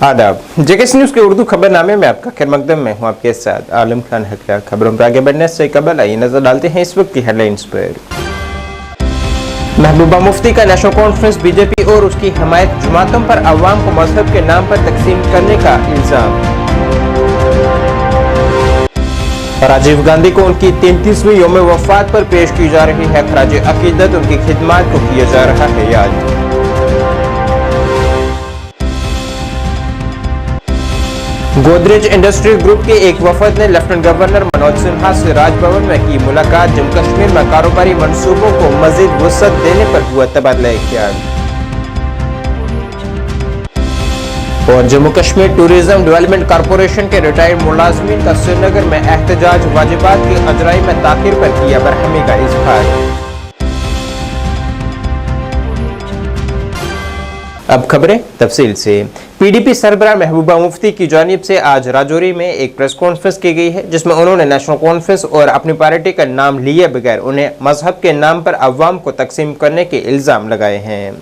आदाब। JKS news के उर्दू खबरनामे में आपका खैर मकदम में हूँ आपके साथ आलम खान हकला। खबरों पर आगे बढ़ने से कबल आइए नजर डालते हैं इस वक्त की हेडलाइंस पर। महबूबा मुफ्ती का नेशनल कॉन्फ्रेंस बीजेपी और उसकी हमायत जमातों पर अवाम को मजहब के नाम पर तकसीम करने का इल्जाम। राजीव गांधी को उनकी 33वीं यौम वफात पर पेश की जा रही है खराज अकीदत। उनकी खिदमत को किया जा रहा है याद। गोदरेज इंडस्ट्री ग्रुप के एक वफद ने लेफ्टिनेंट गवर्नर मनोज सिन्हा से राजभवन में की मुलाकात। जम्मू कश्मीर में कारोबारी मंसूबों को मजीद वुसअत देने पर हुआ तबादला-ए-ख्याल। और Jammu Kashmir tourism development corporation के रिटायर्ड मुलाजमीन का श्रीनगर में एहतजाज। वाजिबात की अजराई में ताखिर पर किया बरहमी का इजहार। अब खबरें तफसील से। पीडीपी सरबराह महबूबा मुफ्ती की जानिब से आज राजौरी में एक प्रेस कॉन्फ्रेंस की गई है, जिसमें उन्होंने नेशनल कॉन्फ्रेंस और अपनी पार्टी का नाम लिए बगैर उन्हें मजहब के नाम पर अवाम को तकसीम करने के इल्जाम लगाए हैं।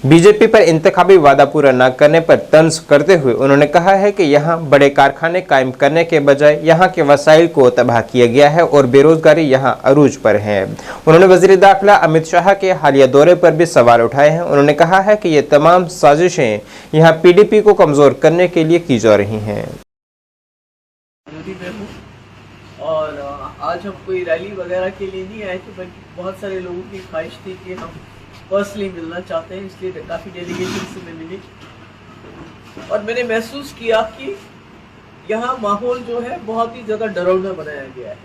बीजेपी पर इंतखाबी वादा पूरा न करने पर तंज करते हुए उन्होंने कहा है कि यहाँ बड़े कारखाने कायम करने के बजाय यहाँ के वसाइल को तबाह किया गया है और बेरोजगारी यहाँ अरूज पर है। उन्होंने वजीर दाखिला अमित शाह के हालिया दौरे पर भी सवाल उठाए हैं। उन्होंने कहा है कि ये तमाम साजिशें यहाँ पीडीपी को कमजोर करने के लिए की जा रही हैं। और आज हम कोई रैली वगैरह के लिए नहीं आए थे, बल्कि बहुत सारे लोगों की ख्वाहिश थी कि हम पर्सनली मिलना चाहते हैं, इसलिए काफ़ी डेलीगेशन से मैं मिली और मैंने महसूस किया कि यहाँ माहौल जो है बहुत ही ज़्यादा डरावना बनाया गया है।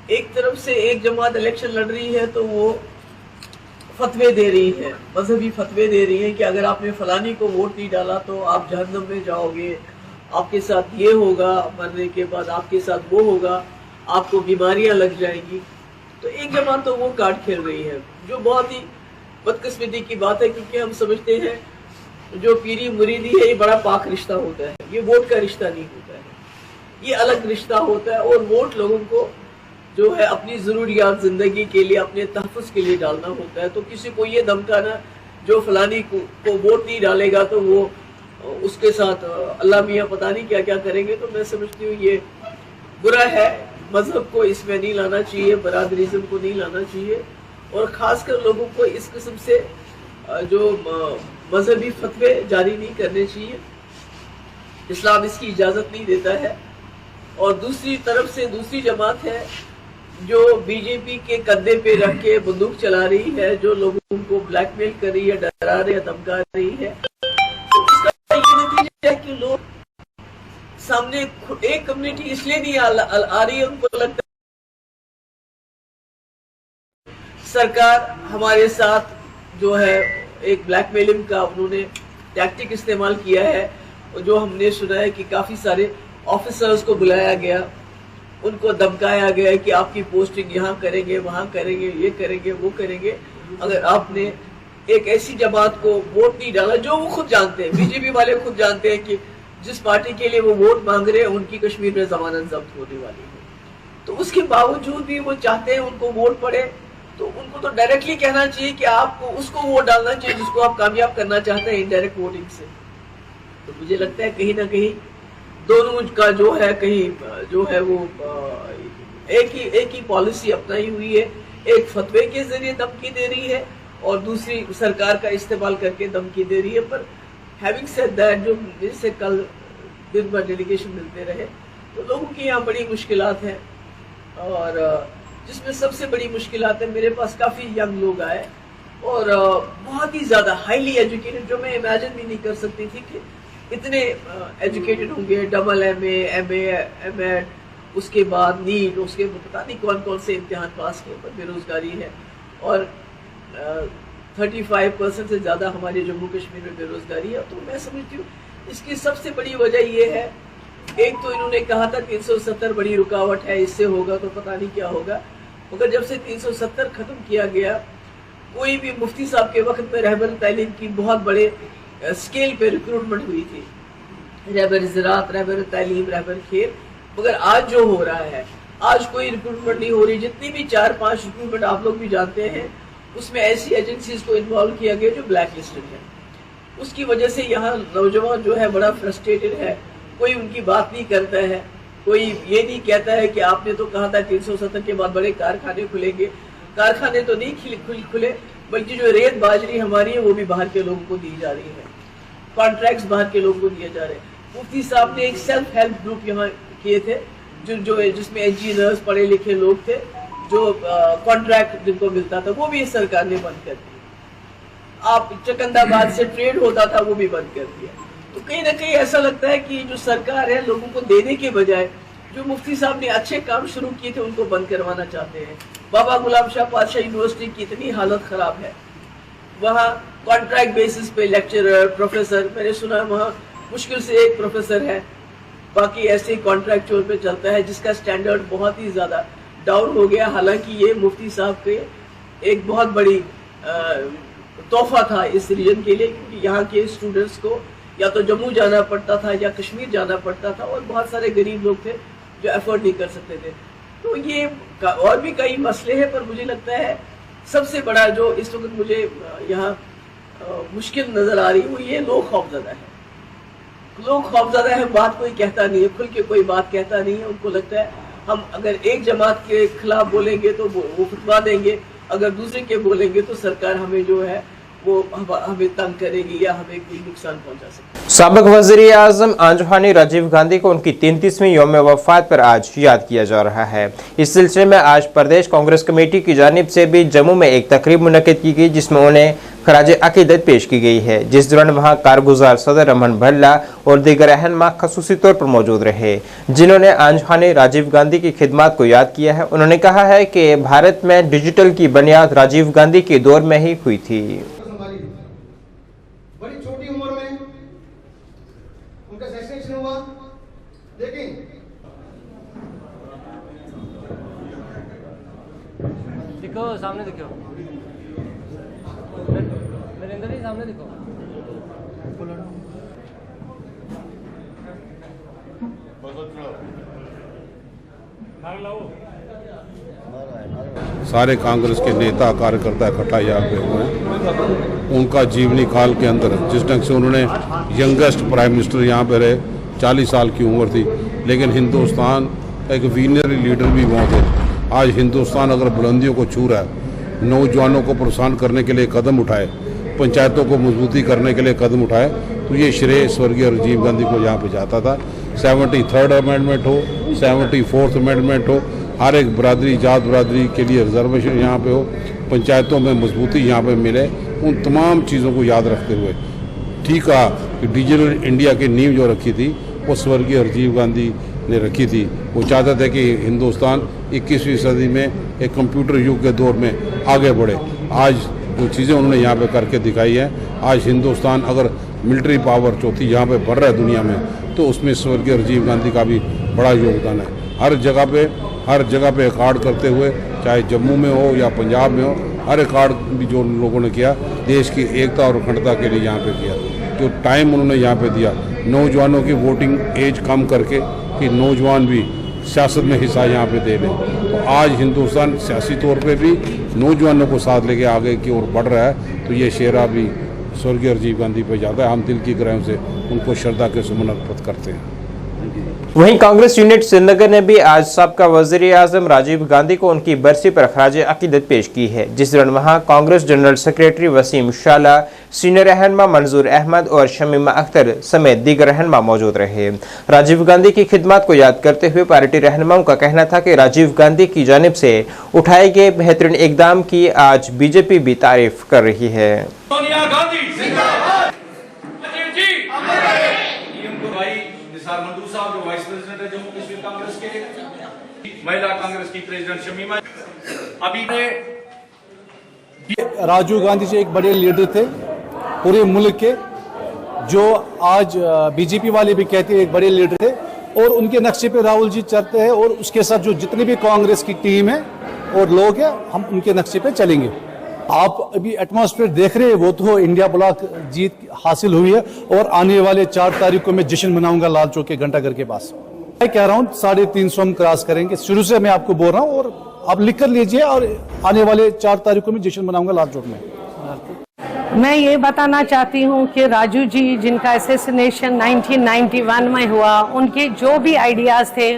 एक तरफ से एक जमात इलेक्शन लड़ रही है तो वो फतवे दे रही है, मजहबी फतवे दे रही है कि अगर आपने फलानी को वोट नहीं डाला तो आप जहन्नम में जाओगे, आपके साथ ये होगा, मरने के बाद आपके साथ वो होगा, आपको बीमारियां लग जाएंगी। तो एक जमात तो वो कार्ड खेल रही है, जो बहुत ही बदकिस्मती की बात है, क्योंकि हम समझते हैं जो पीरी मुरीदी है ये बड़ा पाक रिश्ता होता है, ये वोट का रिश्ता नहीं होता है, ये अलग रिश्ता होता है। और वोट लोगों को जो है अपनी ज़रूरियात ज़िंदगी के लिए, अपने तहफ़्फ़ुज़ के लिए डालना होता है। तो किसी को ये धमकाना जो फलानी को वोट नहीं डालेगा तो वो उसके साथ अल्लाह मियाँ पता नहीं क्या क्या करेंगे, तो मैं समझती हूँ ये बुरा है। मजहब को इसमें नहीं लाना चाहिए, बरादरीज़म को नहीं लाना चाहिए और ख़ासकर लोगों को इस किस्म से जो मजहबी फतवे जारी नहीं करने चाहिए। इस्लाम इसकी इजाज़त नहीं देता है। और दूसरी तरफ से दूसरी जमात है जो बीजेपी के कंधे पे रख के बंदूक चला रही है, जो लोगों को ब्लैकमेल कर रही है, डरा रही है, धमका रही है। तो इसका ये नतीजा है कि लोग सामने एक कम्युनिटी इसलिए नहीं आ रही है, उनको लगता है सरकार हमारे साथ जो है एक ब्लैकमेलिंग का उन्होंने टैक्टिक इस्तेमाल किया है। और जो हमने सुना है कि काफ़ी सारे ऑफिसर्स को बुलाया गया, उनको धमकाया गया कि आपकी पोस्टिंग यहाँ करेंगे, वहाँ करेंगे, ये करेंगे, वो करेंगे, अगर आपने एक ऐसी जमात को वोट नहीं डाला। जो वो खुद जानते हैं, बीजेपी वाले खुद जानते हैं कि जिस पार्टी के लिए वो वोट मांग रहे हैं उनकी कश्मीर में जमानत जब्त होने वाली है, तो उसके बावजूद भी वो चाहते हैं उनको वोट पड़े। तो उनको तो डायरेक्टली कहना चाहिए कि आपको उसको वोट डालना चाहिए जिसको आप कामयाब करना चाहते हैं इनडायरेक्ट वोटिंग से। तो मुझे लगता है कहीं ना कहीं दोनों का जो है कहीं जो है वो एक ही पॉलिसी अपनाई हुई है। एक फतवे के जरिए धमकी दे रही है और दूसरी सरकार का इस्तेमाल करके धमकी दे रही है। पर हैविंग सेड दैट, जो जिससे कल दिन भर डेलीगेशन मिलते रहे, तो लोगों की यहाँ बड़ी मुश्किलात हैं। और जिसमें सबसे बड़ी मुश्किलात है, मेरे पास काफ़ी यंग लोग आए और बहुत ही ज़्यादा हाईली एजुकेटेड, जो मैं इमेजिन भी नहीं कर सकती थी कि इतने एजुकेटेड होंगे। डबल MA, MA, MAd, उसके बाद नीट, उसके पता नहीं कौन कौन से इम्तिहान पास किए, पर बेरोज़गारी है। और 35% से ज़्यादा हमारे जम्मू कश्मीर में बेरोज़गारी है। तो मैं समझती हूँ इसकी सबसे बड़ी वजह ये है, एक तो इन्होंने कहा था 370 बड़ी रुकावट है, इससे होगा तो पता नहीं क्या होगा। मगर जब से 370 ख़त्म किया गया, कोई भी मुफ्ती साहब के वक्त में रहबर तालीम की बहुत बड़े स्केल पे रिक्रूटमेंट हुई थी, रहबर ज़राअत, रहबर तालीम, रहबर खेल। मगर आज जो हो रहा है, आज कोई रिक्रूटमेंट नहीं हो रही। जितनी भी 4-5 रिक्रूटमेंट आप लोग भी जानते हैं, उसमें ऐसी एजेंसीज को इन्वॉल्व किया गया जो ब्लैक लिस्टेड है। उसकी वजह से यहाँ नौजवान जो है बड़ा फ्रस्ट्रेटेड है। कोई उनकी बात नहीं करता है, कोई ये नहीं कहता है कि आपने तो कहा था 370 के बाद बड़े कारखाने खुलेंगे। कारखाने तो नहीं खुले, बल्कि जो रेत बाजरी हमारी है वो भी बाहर के लोगों को दी जा रही है, कॉन्ट्रैक्ट्स बाहर के लोगों को दिए जा रहे हैं। मुफ्ती साहब ने एक सेल्फ हेल्प ग्रुप यहाँ किए थे जिसमें इंजीनियर्स पढ़े लिखे लोग थे, जो कॉन्ट्रैक्ट जिनको मिलता था वो भी सरकार ने बंद कर दिया। आप चकंदाबाद से ट्रेड होता था वो भी बंद कर दिया। तो कहीं ना कहीं ऐसा लगता है कि जो सरकार है लोगों को देने के बजाय जो मुफ्ती साहब ने अच्छे काम शुरू किए थे उनको बंद करवाना चाहते हैं। बाबा गुलाम शाह पातशाह यूनिवर्सिटी की इतनी हालत खराब है, वहाँ कॉन्ट्रैक्ट बेसिस पे लेक्चरर प्रोफेसर, मैंने सुना वहाँ मुश्किल से एक प्रोफेसर है, बाकी ऐसे कॉन्ट्रैक्चुअल पे चलता है, जिसका स्टैंडर्ड बहुत ही ज़्यादा डाउन हो गया। हालांकि ये मुफ्ती साहब के एक बहुत बड़ी तोहफा था इस रीजन के लिए, क्योंकि यहाँ के स्टूडेंट्स को या तो जम्मू जाना पड़ता था या कश्मीर जाना पड़ता था, और बहुत सारे गरीब लोग थे जो अफोर्ड नहीं कर सकते थे। तो ये और भी कई मसले हैं, पर मुझे लगता है सबसे बड़ा जो इस वक्त मुझे यहाँ मुश्किल नज़र आ रही है वो ये लोग खौफज़दा है। लोग खौफज़दा है, बात कोई कहता नहीं है, खुल के कोई बात कहता नहीं है। उनको लगता है हम अगर एक जमात के खिलाफ बोलेंगे तो वो फतवा देंगे, अगर दूसरे के बोलेंगे तो सरकार हमें जो है वो हमें तंग करेगी या हमें कोई नुकसान पहुंचा सकती है। साबिक वज़ीर आज़म आंजहानी राजीव गांधी को उनकी 33वीं यौम वफ़ात पर आज याद किया जा रहा है। इस सिलसिले में आज प्रदेश कांग्रेस कमेटी की जानिब से भी जम्मू में एक तकरीब मुनक़िद की गई, जिसमें उन्हें खराज अक़ीदत पेश की गई है, जिस दौरान वहाँ कारगुजार सदर रमन भल्ला और दीगर रहनुमा ख़ुसूसी तौर पर मौजूद रहे, जिन्होंने आंजहानी राजीव गांधी की खिदमत को याद किया है। उन्होंने कहा है कि भारत में डिजिटल की बुनियाद राजीव गांधी के दौर में ही हुई थी। बड़ी छोटी उम्र में उनका सेक्शन हुआ, लेकिन दिखो सामने, दिखो नरेंद्र जी सामने दिखो। सारे कांग्रेस के नेता कार्यकर्ता इकट्ठा यहाँ पे हुए हैं। उनका जीवनी काल के अंदर जिस ढंग से उन्होंने यंगेस्ट प्राइम मिनिस्टर यहाँ पे रहे, 40 साल की उम्र थी, लेकिन हिंदुस्तान का एक विनरी लीडर भी वहाँ थे। आज हिंदुस्तान अगर बुलंदियों को छू रहा है, नौजवानों को प्रोत्साहन करने के लिए कदम उठाए, पंचायतों को मजबूती करने के लिए कदम उठाए, तो ये श्रेय स्वर्गीय राजीव गांधी को यहाँ पे जाता था। 73rd अमेंडमेंट हो, 74th अमेंडमेंट हो, हर एक बरादरी जात बरादरी के लिए रिजर्वेशन यहाँ पे हो, पंचायतों में मजबूती यहाँ पे मिले, उन तमाम चीज़ों को याद रखते हुए ठीक कहा कि डिजिटल इंडिया की नींव जो रखी थी वो स्वर्गीय राजीव गांधी ने रखी थी। वो चाहते थे कि हिंदुस्तान 21वीं सदी में एक कंप्यूटर युग के दौर में आगे बढ़े। आज जो चीज़ें उन्होंने यहाँ पे करके दिखाई है, आज हिंदुस्तान अगर मिलिट्री पावर चौथी यहाँ पे बढ़ रहा है दुनिया में, तो उसमें स्वर्गीय राजीव गांधी का भी बड़ा योगदान है। हर जगह पे रिकॉर्ड करते हुए, चाहे जम्मू में हो या पंजाब में हो, हर रिकॉर्ड भी जो लोगों ने किया देश की एकता और अखंडता के लिए यहाँ पे किया। जो टाइम उन्होंने यहाँ पे दिया, नौजवानों की वोटिंग एज कम करके कि नौजवान भी सियासत में हिस्सा यहाँ पे दे लें, तो आज हिंदुस्तान सियासी तौर पे भी नौजवानों को साथ लेके आगे की ओर बढ़ रहा है। तो ये शेरा भी स्वर्गीय राजीव गांधी पे जाता है। हम दिल की गहराइयों से उनको श्रद्धा के सुमन अर्पित करते हैं। वहीं कांग्रेस यूनिट श्रीनगर ने भी आज साबिक़ वज़ीर आज़म राजीव गांधी को उनकी बरसी पर खराज अक़ीदत पेश की है, जिस दौरान वहां कांग्रेस जनरल सेक्रेटरी वसीम शाला, सीनियर रहनुमा मंजूर अहमद और शमीमा अख्तर समेत दीगर रहनुमा मौजूद रहे। राजीव गांधी की खिदमत को याद करते हुए पार्टी रहनुमाओं का कहना था कि राजीव गांधी की जानिब से उठाए गए बेहतरीन इक़दाम की आज बीजेपी भी तारीफ कर रही है। सोनिया गांधी जिंदाबाद, राजीव जी मंदू साहब जो वाइस प्रेसिडेंट है जम्मू कश्मीर कांग्रेस के, महिला कांग्रेस की प्रेसिडेंट शमीमा। अभी राजीव गांधी जी एक बड़े लीडर थे पूरे मुल्क के, जो आज बीजेपी वाले भी कहते हैं एक बड़े लीडर थे, और उनके नक्शे पे राहुल जी चलते हैं, और उसके साथ जो जितनी भी कांग्रेस की टीम है और लोग हैं, हम उनके नक्शे पे चलेंगे। आप अभी एटमॉस्फेयर देख रहे हैं, वो तो इंडिया ब्लॉक जीत हासिल हुई है, और आने वाले 4 तारीख को मैं जश्न मनाऊंगा लाल चौक के घंटाघर के पास। मैं कह रहा हूँ 350 हम क्रॉस करेंगे, शुरू से मैं आपको बोल रहा हूँ, और आप लिख कर लीजिए, और आने वाले 4 तारीख को मैं जश्न मनाऊंगा लाल चौक में। मैं ये बताना चाहती हूँ कि राजू जी जिनका असैसिनेशन 1991 में हुआ, उनके जो भी आइडियाज़ थे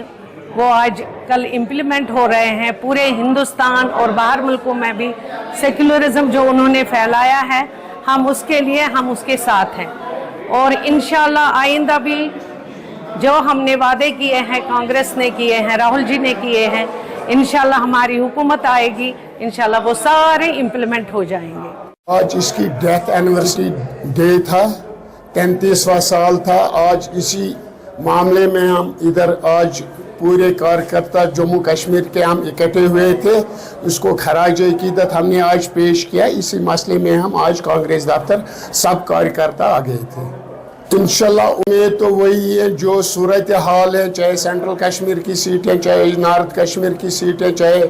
वो आज कल इम्प्लीमेंट हो रहे हैं पूरे हिंदुस्तान और बाहर मुल्कों में भी। सेक्युलरिज्म जो उन्होंने फैलाया है, हम उसके लिए हम उसके साथ हैं और इंशाल्लाह आइंदा भी जो हमने वादे किए हैं, कांग्रेस ने किए हैं, राहुल जी ने किए हैं, इंशाल्लाह हमारी हुकूमत आएगी, इंशाल्लाह वो सारे इम्प्लीमेंट हो जाएंगे। आज इसकी डेथ एनिवर्सरी डे था, 33वां साल था। आज इसी मामले में हम इधर आज पूरे कार्यकर्ता जम्मू कश्मीर के हम इकट्ठे हुए थे, उसको खराज अकीदत हमने आज पेश किया। इसी मसले में हम आज कांग्रेस दफ्तर सब कार्यकर्ता आ गए थे। इंशाल्लाह उम्मीद तो वही है जो सूरत हाल है, चाहे सेंट्रल कश्मीर की सीटें, चाहे नॉर्थ कश्मीर की सीटें, चाहे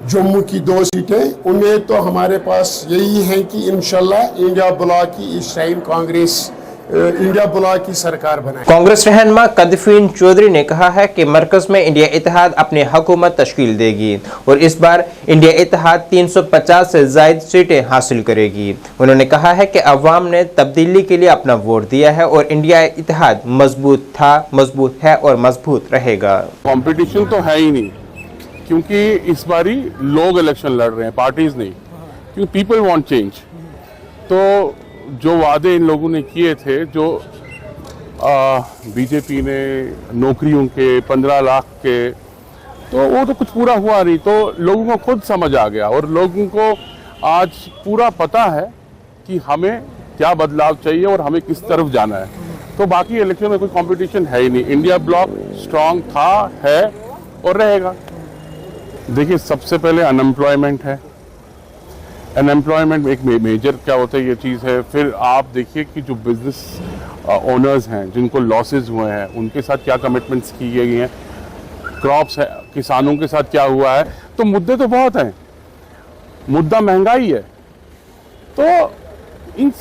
जम्मू की 2 सीटें, उम्मीद तो हमारे पास यही है कि इंशाल्लाह इंडिया ब्लॉक की इस टाइम कांग्रेस इंडिया ब्लॉक की सरकार बनाए। कांग्रेस रहनुमा कदफीन चौधरी ने कहा है कि मरकज में इंडिया इत्तेहाद अपनी हुकूमत तश्कील देगी और इस बार इंडिया इत्तेहाद 350 से ज्यादा सीटें हासिल करेगी। उन्होंने कहा है कि अवाम ने तब्दीली के लिए अपना वोट दिया है और इंडिया इत्तेहाद मजबूत था, मजबूत है और मजबूत रहेगा। कंपटीशन तो है ही नहीं, क्योंकि इस बारी लोग इलेक्शन लड़ रहे हैं, पार्टीज नहीं, क्योंकि पीपल वांट चेंज। तो जो वादे इन लोगों ने किए थे, जो बीजेपी ने नौकरियों के 15 लाख के, तो वो तो कुछ पूरा हुआ नहीं। तो लोगों को खुद समझ आ गया और लोगों को आज पूरा पता है कि हमें क्या बदलाव चाहिए और हमें किस तरफ जाना है। तो बाकी इलेक्शन में कोई कंपटीशन है ही नहीं। इंडिया ब्लॉक स्ट्रांग था, है और रहेगा। देखिए, सबसे पहले अनएम्प्लॉयमेंट है। अनएम्प्लॉयमेंट एक मेजर क्या होता है, ये चीज़ है। फिर आप देखिए कि जो बिजनेस ओनर्स हैं जिनको लॉसेस हुए हैं, उनके साथ क्या कमिटमेंट्स की गई हैं, क्रॉप्स है, किसानों के साथ क्या हुआ है। तो मुद्दे तो बहुत हैं। मुद्दा महंगाई है, तो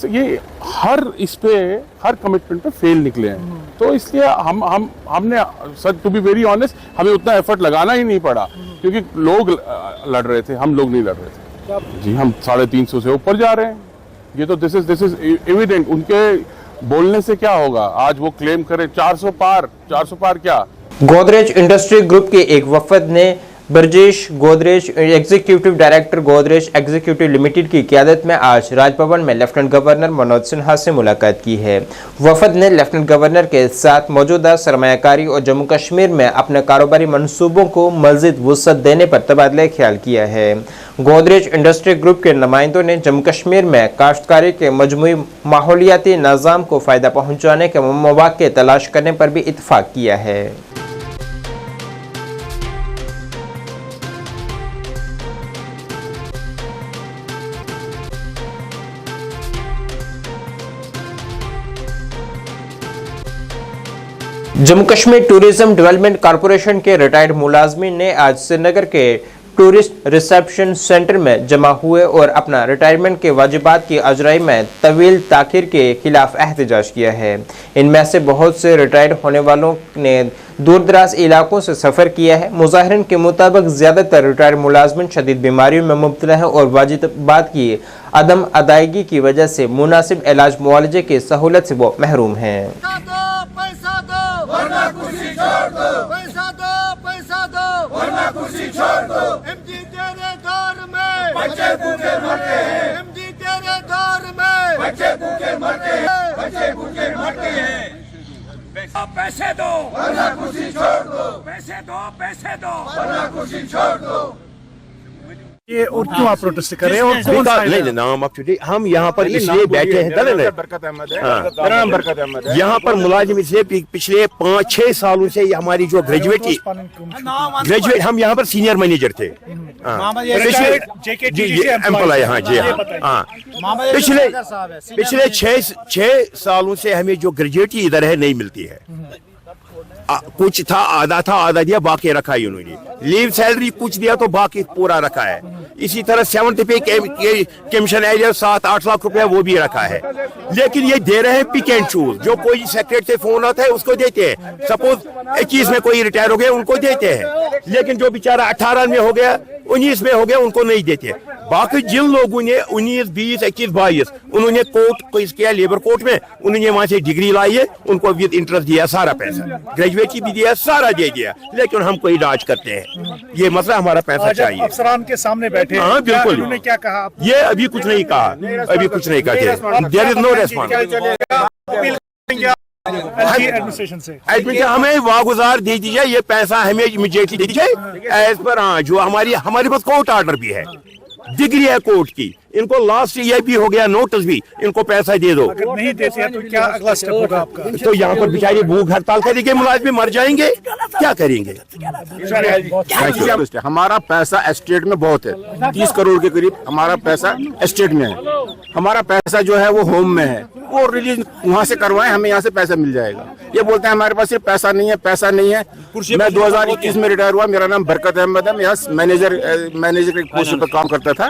ये हर कमिटमेंट पे फेल निकले हैं। तो इसलिए हमने सच टू बी वेरी ऑनेस्ट, हमें उतना एफर्ट लगाना ही नहीं पड़ा, क्योंकि लोग लड़ रहे थे, हम लोग नहीं लड़ रहे थे। जी, हम 350 से ऊपर जा रहे हैं। ये तो दिस इज एविडेंट। उनके बोलने से क्या होगा? आज वो क्लेम करें 400 पार क्या। गोदरेज इंडस्ट्री ग्रुप के एक वफद ने Brajesh Godrej, executive director Godrej executive limited की क़यादत में आज राजभवन में लेफ्टिनेंट गवर्नर मनोज सिन्हा से मुलाकात की है। वफद ने लेफ्टिनेंट गवर्नर के साथ मौजूदा सरमायाकारी और जम्मू कश्मीर में अपने कारोबारी मंसूबों को मज़ीद वुसअत देने पर तबादला ख्याल किया है। गोदरेज इंडस्ट्री ग्रुप के नुमाइंदों ने जम्मू कश्मीर में काश्तकारी के मजमूई माहौलियाती निज़ाम को फ़ायदा पहुँचाने के मौक़े तलाश करने पर भी इत्तफ़ाक़ किया है। Jammu Kashmir tourism development corporation के रिटायर्ड मुलाजमीन ने आज श्रीनगर के टूरिस्ट रिसेप्शन सेंटर में जमा हुए और अपना रिटायरमेंट के वाजिबात की अजराई में तवील ताखिर के खिलाफ एहतजाज किया है। इनमें से बहुत से रिटायर्ड होने वालों ने दूर दराज इलाकों से सफ़र किया है। मुजाहिरीन के मुताबिक ज़्यादातर रिटायर्ड मुलाजमीन शदीद बीमारियों में मुब्तला है और वाजिबात की अदम अदायगी की वजह से मुनासिब इलाज मुआलजे की सहूलत से वो महरूम हैं। पैसा दो वरना कुर्सी छोड़ दो, पैसा दो वरना कुर्सी छोड़ दो। एमजी तेरे दौर में बच्चे भूखे मरते हैं, एमजी तेरे दौर में बच्चे भूखे मरते हैं, बच्चे भूखे मरते हैं। पैसे दो वरना कुर्सी छोड़ दो, पैसे दो वरना कुर्सी छोड़ दो। ये और क्यों आप प्रोटेस्ट कर रहे हैं और कौन सा नहीं नाम एक्चुअली हम यहाँ पर इसलिए बैठे हैं, बरकत अहमद है, मेरा नाम बरकत अहमद है। यहाँ पर मुलाजिम इसलिए पिछले 5-6 सालों से हमारी जो ग्रेजुएट हम यहाँ पर सीनियर मैनेजर थे, एम्प्लॉय। हाँ जी, हाँ पिछले 6 सालों से हमें जो ग्रेजुएटी इधर है नहीं मिलती है। कुछ था, आधा दिया, बाकी रखा है उन्होंने। लीव सैलरी कुछ दिया तो बाकी पूरा रखा है। इसी तरह 70 पे कमीशन एरिया 7-8 लाख रुपया वो भी रखा है। लेकिन ये दे रहे हैं पिक एंड चूज। जो कोई सेक्रेटरी से फोन आता है उसको देते हैं। सपोज 21 में कोई रिटायर हो गया उनको देते हैं, लेकिन जो बेचारा 18 में हो गया, 19 में हो गया, उनको नहीं देते। बाकी जिन लोगों ने 19, 20, 21, 22 उन्होंने कोर्ट किया, लेबर कोर्ट में, उन्होंने वहां से डिग्री लाई है, उनको विद इंटरेस्ट दिया सारा पैसा, ग्रेजुएट भी दिया, सारा दे दिया, लेकिन हम कोई राज करते हैं। ये मसला हमारा पैसा चाहिए। अफसरान के सामने बैठे, हाँ बिल्कुल, उन्होंने क्या कहा? ये अभी कुछ नहीं कहा, अभी कुछ नहीं कहा, there is no response. Administration से हमें वागुजार दे दीजिए, ये पैसा हमें इमीडिएटली दे दीजिए एज पर, हाँ जो हमारे पास कोर्ट ऑर्डर भी है, डिग्री है कोर्ट की, इनको लास्ट ये भी हो गया नोटिस भी, इनको पैसा दे दो। अगर नहीं देते हैं तो क्या अगला स्टेप होगा आपका? तो यहाँ पर बेचारे भूख हड़ताल करेंगे, मुलाजिम मर जाएंगे, क्या करेंगे? हमारा पैसा एस्टेट में बहुत है, 30 करोड़ के करीब हमारा पैसा एस्टेट में है। हमारा पैसा जो है वो होम में है, वो रिलीज वहाँ से करवाएं, हमें यहाँ से पैसा मिल जाएगा। ये बोलते हैं हमारे पास सिर्फ पैसा नहीं है, पैसा नहीं है। मैं 2021 में रिटायर हुआ, मेरा नाम बरकत अहमद है, मैं यहाँ मैनेजर के पोस्ट पर काम करता था।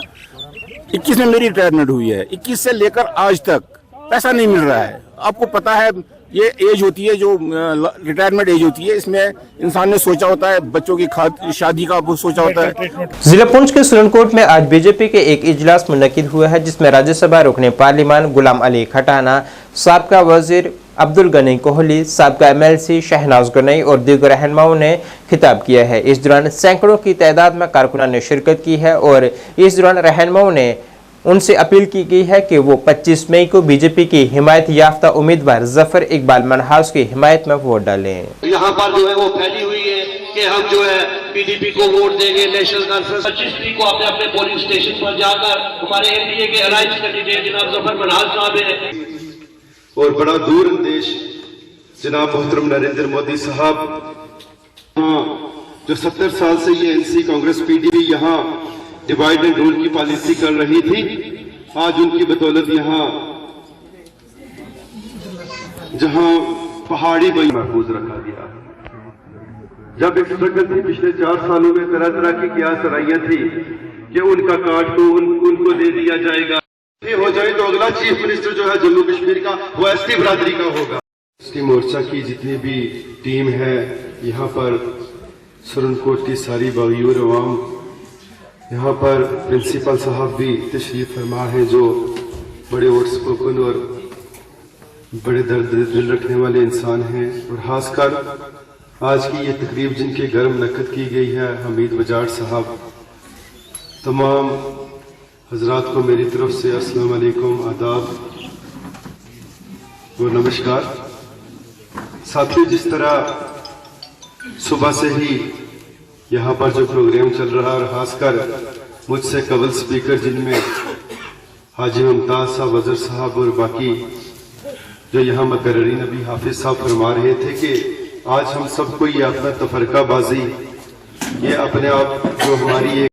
21 में मेरी रिटायरमेंट हुई है, 21 से लेकर आज तक पैसा नहीं मिल रहा है। आपको पता है ये एज होती है जो रिटायरमेंट एज होती है, इसमें इंसान ने सोचा होता है बच्चों की शादी का वो सोचा होता है। जिला पुंछ के सुलनकोट में आज बीजेपी के एक इजलास मुनक्किद हुआ है, जिसमें राज्यसभा रुकने पार्लिमान गुलाम अली खटाना, साबका वजीर अब्दुल गनी कोहली, साबका MLC शहनाज गनई और दीगर रहनुमाओं ने खिताब किया है। इस दौरान सैकड़ों की तादाद में कारकुनान ने शिरकत की है और इस दौरान रहनुमाओं ने उनसे अपील की गई है कि वो 25 मई को बीजेपी की हिमायत याफ्ता उम्मीदवार जफर इकबाल मनहास की हिमायत में वोट डालें। यहाँ पर जो है वो फैली हुई है कि हम जो है PDP को वोट देंगे। नेशनल कॉन्फ्रेंस 25 को अपने अपने पोलिंग स्टेशन पर जाकर हमारे NDA के अलायंस कैंडिडेट जनाब जफर मनहास साहब है और बड़ा दूर अंदेश जनाब मोहतरम नरेंद्र मोदी साहब, जो 70 साल से ये NC कांग्रेस PDP यहाँ डिवाइड एंड रूल की पॉलिसी कर रही थी, आज उनकी बदौलत यहाँ जहां पहाड़ी बई महफूज रखा गया। जब एक स्ट्रगल थी पिछले 4 सालों में, तरह तरह की क्या सराइयां थी कि उनका कार्ड को उनको दे दिया जाएगा, हो जाए तो अगला चीफ मिनिस्टर जो है जम्मू कश्मीर का वो ST बिरादरी का होगा। ST मोर्चा की जितनी भी टीम है यहाँ पर, सुरनकोट की सारी बागीर अवाम, यहाँ पर प्रिंसिपल साहब भी तशरीफ फरमा है, जो बड़े आउटस्पोकन और बड़े दर्द दिल रखने वाले इंसान हैं। और खासकर आज की ये तकरीब जिनके घर मुनक्किद की गई है, हमीद बजाट साहब, तमाम हजरात को मेरी तरफ से अस्सलाम वालेकुम, आदाब और नमस्कार। साथियों, जिस तरह सुबह से ही यहाँ पर जो प्रोग्राम चल रहा है, और खासकर मुझसे कबल स्पीकर जिनमें हाजी मुमताज साहब, अजहर साहब और बाकी जो यहाँ मुकर्ररीन अभी हाफिज साहब फरमा रहे थे कि आज हम सबको ये अपना तफरकाबाजी, ये अपने आप जो हमारी एक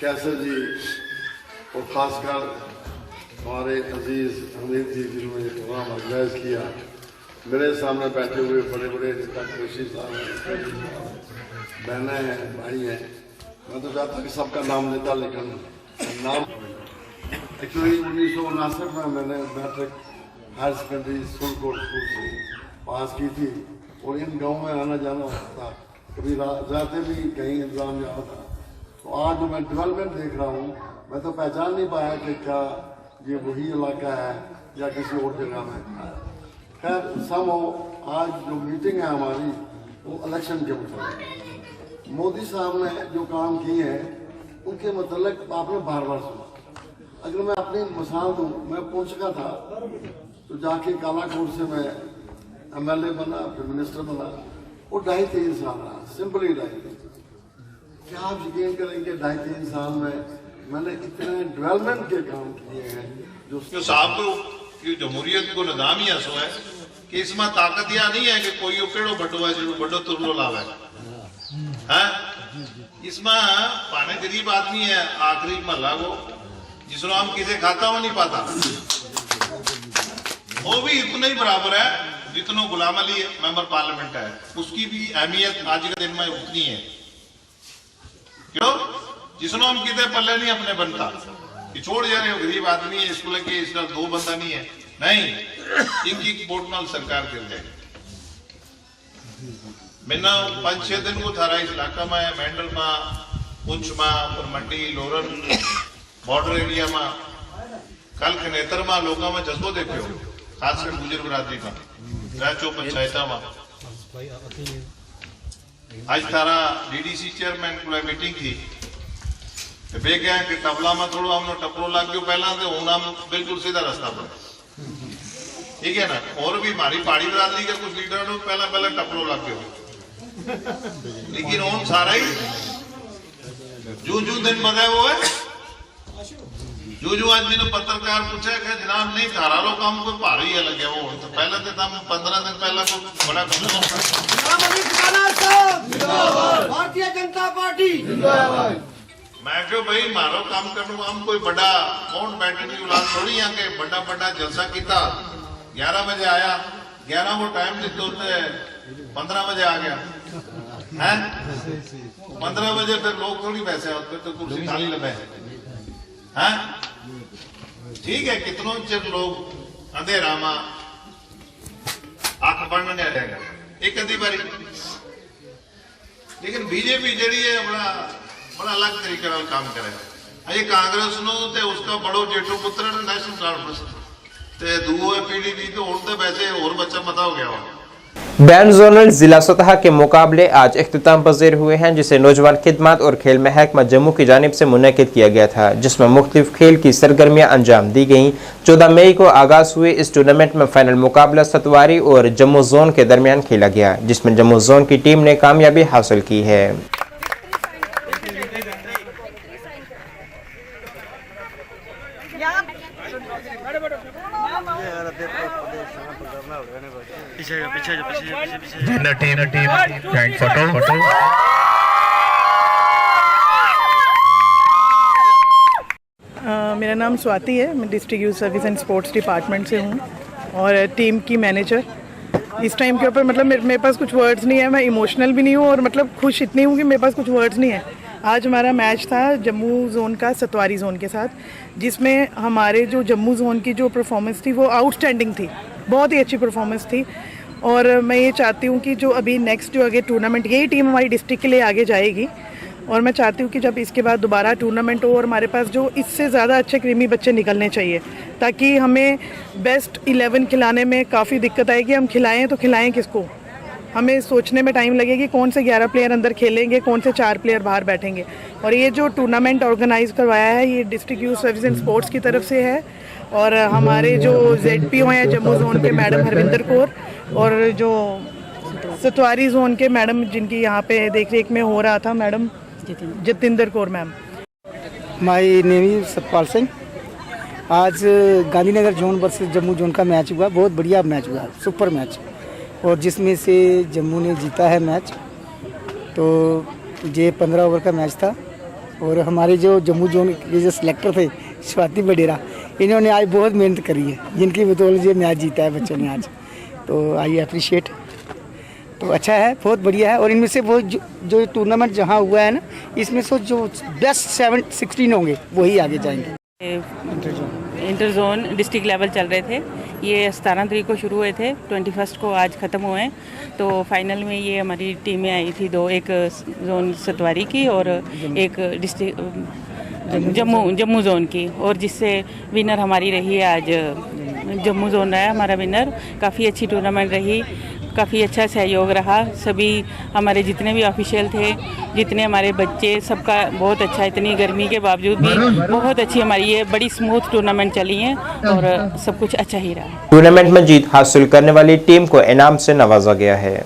कैसर जी और खासकर हमारे अजीज हमीद जी जिन्होंने प्रोग्राम ऑर्गेनाइज किया, मेरे सामने बैठे हुए बड़े बड़े खुशी साहब, बहनें हैं, भाई हैं, मैं तो चाहता कि सबका नाम लेता, लेकिन नाम एक्चुअली 1959 में मैंने मैट्रिक हायर सेकेंडरी सुलनकोट स्कूल से पास की थी और इन गाँव में आना जाना होता था, कभी जाते भी कहीं एग्जाम जाना था। तो आज जो मैं डेवलपमेंट देख रहा हूँ, मैं तो पहचान नहीं पाया कि क्या ये वही इलाका है या किसी और जगह में। खैर सब हो, आज जो मीटिंग है हमारी वो इलेक्शन के मतलब मोदी साहब ने जो काम किए हैं उनके मतलब आपने बार बार सुना। अगर मैं अपनी मिसाल दूँ, मैं पुंछ का था तो जाके कालाकोट से मैं MLA बना, फिर मिनिस्टर बना, वो 2.5-3 साल रहा, सिंपली 2.5-3। क्या आप यकीन करेंगे 2.5-3 साल में मैंने इतने डेवलपमेंट के काम किए हैं जो साहब को जमहूरियत को निजाम ही ऐसा है कि इसमें ताकत यह नहीं है कि कोई केड़ो बटो है जो बड़ो तुरलो लावे है। इसमें पाने गरीब आदमी है, आखिरी महला को जिसको हम किसे खाता वो नहीं पाता, वो भी इतना ही बराबर है जितना गुलाम अली मेंबर पार्लियामेंट है, उसकी भी अहमियत आज के दिन में उतनी है। क्यों? जिसनो हम किते पल्ले नहीं अपने बनता कि छोड़ जा रहे हो, गरीब आदमी है, इसको लेके इसका 2 बंदा नहीं है, नहीं, इनकी वोट नाल सरकार गिर जाएगी। मैंने 5-6 दिन को थारा इस इलाका में मेंडल में पुंछ में और मंडी लोरन बॉर्डर एरिया में कल खनेतर में लोगों में जज्बो देखो, खासकर गुजर बिरादरी का राचो पंचायत में आज तारा डीडीसी चेयरमैन को मीटिंग थी बे क्या कि तबला में थोड़ा हमने टपरो लग गयो पहला तो हूं हम बिल्कुल सीधा रास्ता पर, ठीक है ना। और भी हमारी पहाड़ी बिरादरी के कुछ लीडर पहला टपरो लग गयो, लेकिन उन सारा ही जो दिन बताया वो है। जो आज मैंने पत्रकार पूछा कि जनाब नहीं थारा लो काम कोई भारी है लगे वो, तो पहले तो हम 15 दिन पहले को बड़ा भारतीय जनता पार्टी। मैं क्यों भाई मारो काम करूँ, हम कोई बड़ा माउंट बैटन की औलाद थोड़ी है कि बड़ा जलसा किया। 11 बजे आया, 11 को टाइम देते होते 15 बजे आ गया है। 15 बजे फिर लोग थोड़ी वैसे होते तो कुर्सी खाली लगे हैं, ठीक है। कितनों चिर लोग अंधेरा में आंख बनने रहेगा एक अधी बारी, लेकिन बीजेपी जड़ी है बड़ा अलग तरीके का काम करे। अजे कांग्रेस नो ते उसका बड़ो जेठो पुत्र नेशनल कॉन्फ्रेंस ते दूओ है पीडीपी तो उड़ते वैसे और बच्चा मता हो गया। बैन जोनल जिला सतह के मुकाबले आज इख्तिताम पजीर हुए हैं, जिसे नौजवान खिदमत और खेल महकमा जम्मू की जानिब से मुनक्किद किया गया था, जिसमें मुख्तलिफ खेल की सरगर्मियां अंजाम दी गईं। 14 मई को आगाज हुए इस टूर्नामेंट में फाइनल मुकाबला सतवारी और जम्मू जोन के दरमियान खेला गया, जिसमें जम्मू जोन की टीम ने कामयाबी हासिल की है। मेरा नाम स्वाति है, मैं district youth service and sports department से हूँ और टीम की मैनेजर। इस टाइम के ऊपर मतलब मेरे पास कुछ वर्ड्स नहीं है, मैं इमोशनल भी नहीं हूँ और मतलब खुश इतनी हूँ कि मेरे पास कुछ वर्ड्स नहीं है। आज हमारा मैच था जम्मू जोन का सतवारी जोन के साथ, जिसमें हमारे जो जम्मू जोन की जो परफॉर्मेंस थी वो आउटस्टैंडिंग थी, बहुत ही अच्छी परफॉर्मेंस थी। और मैं ये चाहती हूँ कि जो अभी नेक्स्ट जो आगे टूर्नामेंट, यही टीम हमारी डिस्ट्रिक्ट के लिए आगे जाएगी और मैं चाहती हूँ कि जब इसके बाद दोबारा टूर्नामेंट हो और हमारे पास जो इससे ज़्यादा अच्छे क्रीमी बच्चे निकलने चाहिए, ताकि हमें बेस्ट 11 खिलाने में काफ़ी दिक्कत आएगी। हम खिलाएं तो खिलाएं किसको, हमें सोचने में टाइम लगेगी कौन से 11 प्लेयर अंदर खेलेंगे, कौन से 4 प्लेयर बाहर बैठेंगे। और ये जो टूर्नामेंट ऑर्गेनाइज करवाया है ये district youth service and sports की तरफ से है और हमारे जो ZPO हैं जम्मू जोन के मैडम हरविंदर कौर और जो सतवारी जोन के मैडम जिनकी यहाँ पे देख रेख में हो रहा था madam Jatinder Kaur ma'am. My name is Satpal Singh. आज Gandhinagar zone versus Jammu zone का मैच हुआ, बहुत बढ़िया मैच हुआ, सुपर मैच, और जिसमें से जम्मू ने जीता है मैच। तो ये 15 ओवर का मैच था और हमारे जो जम्मू जोन के जो सिलेक्टर थे स्वाति बडेरा, इन्होंने आज बहुत मेहनत करी है, जिनकी बदौलत ये मैच जीता है बच्चों ने आज। तो आई अप्रिशिएट, तो अच्छा है, बहुत बढ़िया है। और इनमें से वो जो टूर्नामेंट जहाँ हुआ है ना, इसमें से जो बेस्ट 16 होंगे वही आगे जाएंगे। इंटर जोन डिस्ट्रिक्ट लेवल चल रहे थे, ये 17 तारीख को शुरू हुए थे, 21 को आज ख़त्म हुए हैं। तो फाइनल में ये हमारी टीमें आई थी दो, एक जोन सतवारी की और एक डिस्ट्रिक्ट जम्मू जोन की, और जिससे विनर हमारी रही है आज जम्मू जोन रहा है हमारा विनर। काफ़ी अच्छी टूर्नामेंट रही, काफ़ी अच्छा सहयोग रहा, सभी हमारे जितने भी ऑफिशियल थे, जितने हमारे बच्चे, सबका बहुत अच्छा, इतनी गर्मी के बावजूद भी बहुत अच्छी हमारी ये बड़ी स्मूथ टूर्नामेंट चली है और सब कुछ अच्छा ही रहा। टूर्नामेंट में जीत हासिल करने वाली टीम को इनाम से नवाजा गया है।